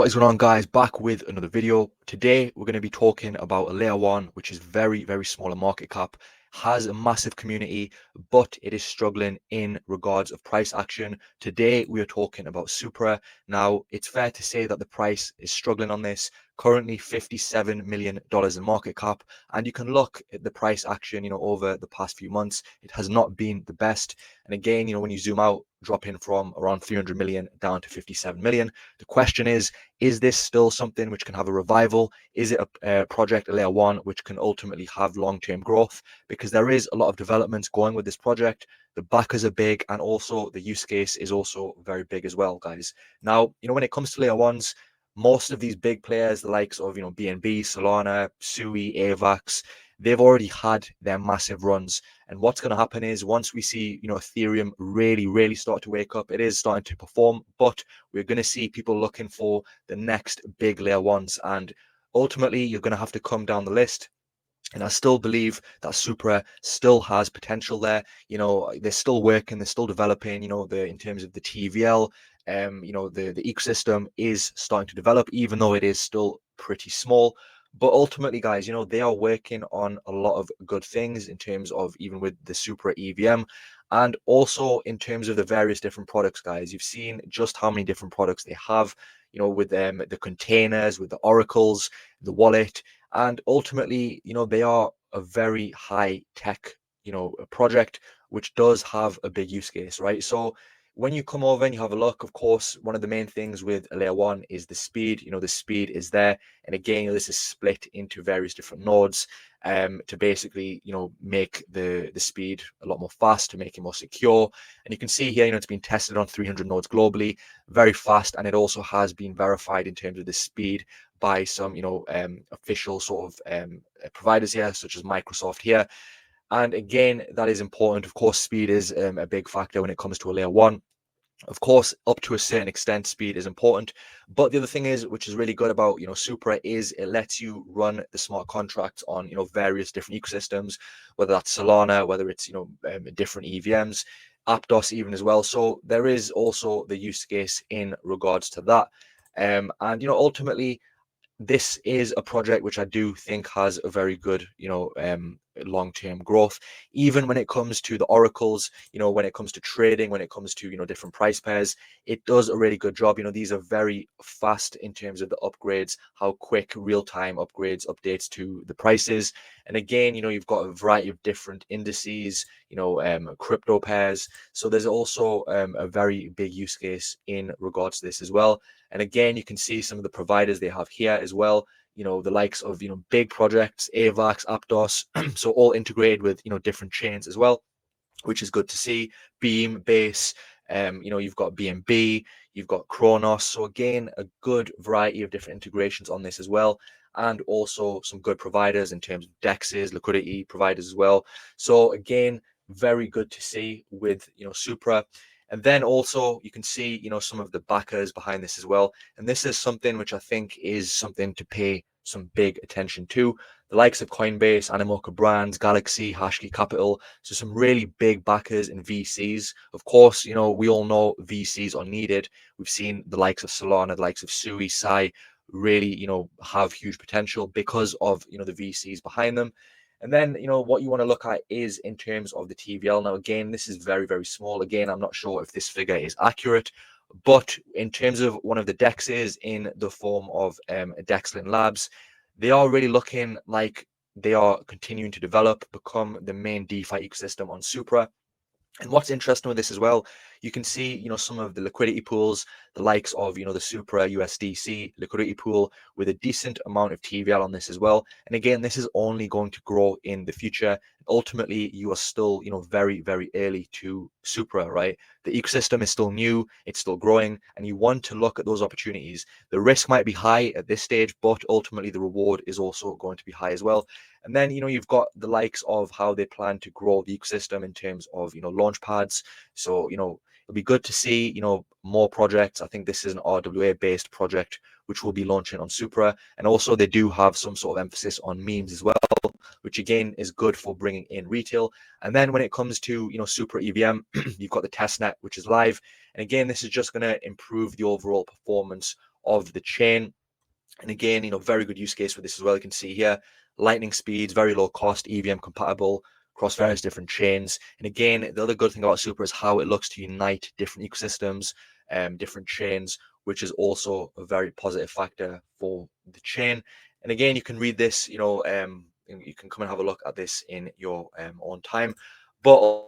What is going on, guys? Back with another video. Today we're going to be talking about a layer one, which is very small in market cap, has a massive community, but it is struggling in regards of price action. Today we are talking about Supra. Now it's fair to say that the price is struggling on this, currently $57 million in market cap, and you can look at the price action over the past few months. It has not been the best, and again, when you zoom out, dropping from around 300 million down to 57 million, the question is this still something which can have a revival? Is it a project, a layer one, which can ultimately have long-term growth? Because there is a lot of developments going with this project. The backers are big, and also the use case is also very big as well, guys. Now, when it comes to layer ones, most of these big players, the likes of BNB, Solana, Sui, AVAX, they've already had their massive runs. And what's going to happen is once we see Ethereum really start to wake up, it is starting to perform, but we're going to see people looking for the next big layer ones, and ultimately you're going to have to come down the list. And I still believe that Supra still has potential there. They're still working, they're still developing, in terms of the TVL, the ecosystem is starting to develop, even though it is still pretty small. But ultimately, guys, they are working on a lot of good things in terms of even with the Supra EVM, and also in terms of the various different products, guys. You've seen just how many different products they have, with the containers, with the oracles, the wallet, and ultimately, they are a very high tech, project, which does have a big use case, right? So when you come over and you have a look, of course, one of the main things with a layer one is the speed. The speed is there. And again, this is split into various different nodes to basically, make the speed a lot more fast, to make it more secure. And you can see here, it's been tested on 300 nodes globally, very fast. And it also has been verified in terms of the speed by some, official sort of providers here, such as Microsoft here. And again, that is important. Of course, speed is a big factor when it comes to a layer one. Of course, up to a certain extent, speed is important. But the other thing is, which is really good about, Supra, is it lets you run the smart contracts on, various different ecosystems, whether that's Solana, whether it's, different EVMs, Aptos even as well. So there is also the use case in regards to that. And, ultimately, this is a project which I do think has a very good, long-term growth, even when it comes to the oracles, when it comes to trading, when it comes to, different price pairs, it does a really good job. These are very fast in terms of the upgrades, how quick real-time updates to the prices. And again, you've got a variety of different indices, crypto pairs. So there's also a very big use case in regards to this as well. And again, you can see some of the providers they have here as well, the likes of, big projects, AVAX, Aptos, so all integrated with, different chains as well, which is good to see. Beam, Base, you've got BNB, you've got Kronos. So again, a good variety of different integrations on this as well. And also some good providers in terms of DEXs, liquidity providers as well. So again, very good to see with, Supra. And then also you can see, some of the backers behind this as well. And this is something which I think is something to pay some big attention to. The likes of Coinbase, Animoca Brands, Galaxy, Hashkey Capital. So some really big backers and VCs. Of course, we all know VCs are needed. We've seen the likes of Solana, the likes of Sui, Sai really, have huge potential because of, the VCs behind them. And then, what you want to look at is in terms of the TVL. Now, again, this is very small. Again, I'm not sure if this figure is accurate, but in terms of one of the DEXs in the form of Dexlin Labs, they are really looking like they are continuing to develop, become the main DeFi ecosystem on Supra. And what's interesting with this as well, you can see, some of the liquidity pools, the likes of, the Supra USDC liquidity pool with a decent amount of TVL on this as well. And again, this is only going to grow in the future. Ultimately, you are still, very early to Supra, right? The ecosystem is still new, it's still growing, and you want to look at those opportunities. The risk might be high at this stage, but ultimately the reward is also going to be high as well. And then, you've got the likes of how they plan to grow the ecosystem in terms of, launch pads. So, it'll be good to see, more projects. I think this is an RWA based project, which will be launching on Supra. And also they do have some sort of emphasis on memes as well, which again is good for bringing in retail. And then when it comes to, Supra EVM, you've got the testnet, which is live. And again, this is just going to improve the overall performance of the chain. And again, very good use case for this as well. You can see here, lightning speeds, very low cost, EVM compatible across various different chains. And again, the other good thing about Supra is how it looks to unite different ecosystems, different chains, which is also a very positive factor for the chain. And again, you can read this, you can come and have a look at this in your own time. But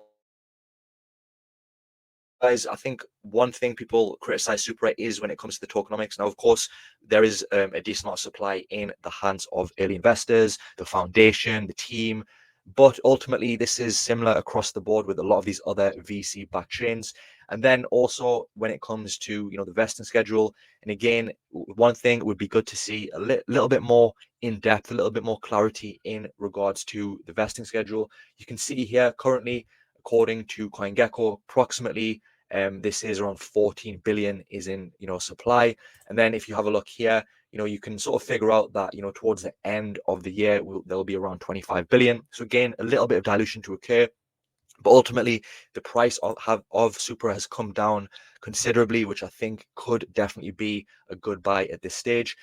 guys, I think one thing people criticize Supra is when it comes to the tokenomics. Now, of course, there is a decent amount of supply in the hands of early investors, the foundation, the team. But ultimately, this is similar across the board with a lot of these other VC-backed chains. And then also when it comes to the vesting schedule, and again, one thing would be good to see a little bit more in depth, a little bit more clarity in regards to the vesting schedule. You can see here currently, according to CoinGecko, approximately this is around 14 billion is in supply. And then if you have a look here, you can sort of figure out that towards the end of the year there'll be around 25 billion. So again, a little bit of dilution to occur. But ultimately, the price of Supra has come down considerably, which I think could definitely be a good buy at this stage.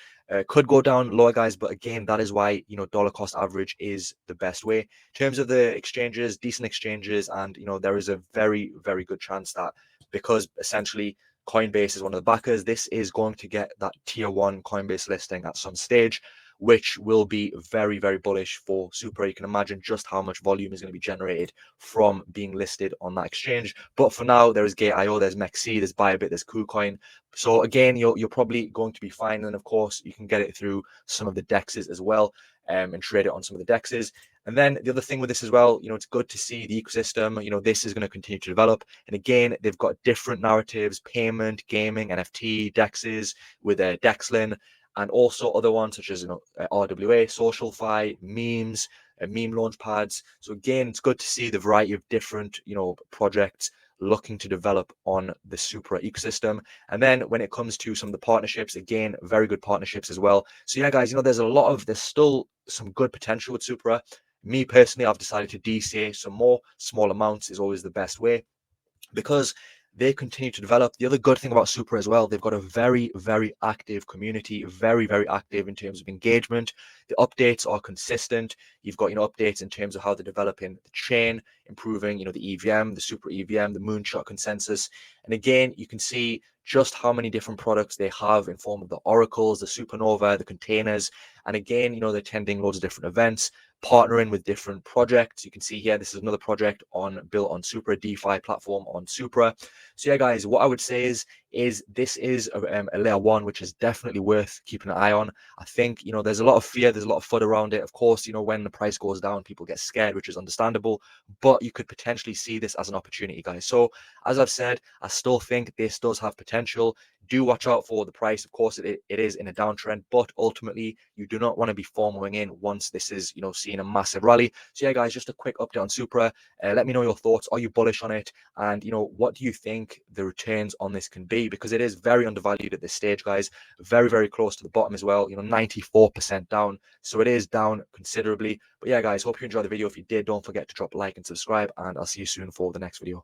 Could go down lower, guys, but again, that is why dollar cost average is the best way. In terms of the exchanges, decent exchanges, and there is a very, very good chance that because essentially Coinbase is one of the backers, this is going to get that tier one Coinbase listing at some stage, which will be very, very bullish for Supra. You can imagine just how much volume is going to be generated from being listed on that exchange. But for now, there is Gate.io, there's MEXC, there's Bybit, there's KuCoin. So again, you're probably going to be fine. And of course, you can get it through some of the DEXs as well, and trade it on some of the DEXs. And then the other thing with this as well, it's good to see the ecosystem, this is going to continue to develop. And again, they've got different narratives, payment, gaming, NFT, DEXs with Dexlin, and also other ones such as RWA, SocialFi, memes, meme launch pads. So again, it's good to see the variety of different projects looking to develop on the Supra ecosystem. And then when it comes to some of the partnerships, again, very good partnerships as well. So yeah, guys, there's still some good potential with Supra. Me personally, I've decided to DCA some more. Small amounts is always the best way, because they continue to develop. The other good thing about Supra as well, they've got a very, very active community, very, very active in terms of engagement. The updates are consistent. You've got, updates in terms of how they're developing the chain, improving, the EVM, the Supra EVM, the Moonshot consensus. And again, you can see just how many different products they have in form of the oracles, the supernova, the containers. And again, they're attending loads of different events, partnering with different projects. You can see here, this is another project built on Supra, DeFi platform on Supra. So yeah, guys, what I would say is this is a layer one, which is definitely worth keeping an eye on. I think, there's a lot of fear, there's a lot of FUD around it. Of course, when the price goes down, people get scared, which is understandable, but you could potentially see this as an opportunity, guys. So as I've said, I still think this does have potential. Do watch out for the price. Of course, it is in a downtrend, but ultimately you do not want to be FOMOing in once this is, seeing a massive rally. So yeah, guys, just a quick update on Supra. Let me know your thoughts. Are you bullish on it? And, what do you think the returns on this can be? Because it is very undervalued at this stage, guys. Very, very close to the bottom as well, 94% down. So it is down considerably. But yeah, guys, hope you enjoyed the video. If you did, don't forget to drop a like and subscribe, and I'll see you soon for the next video.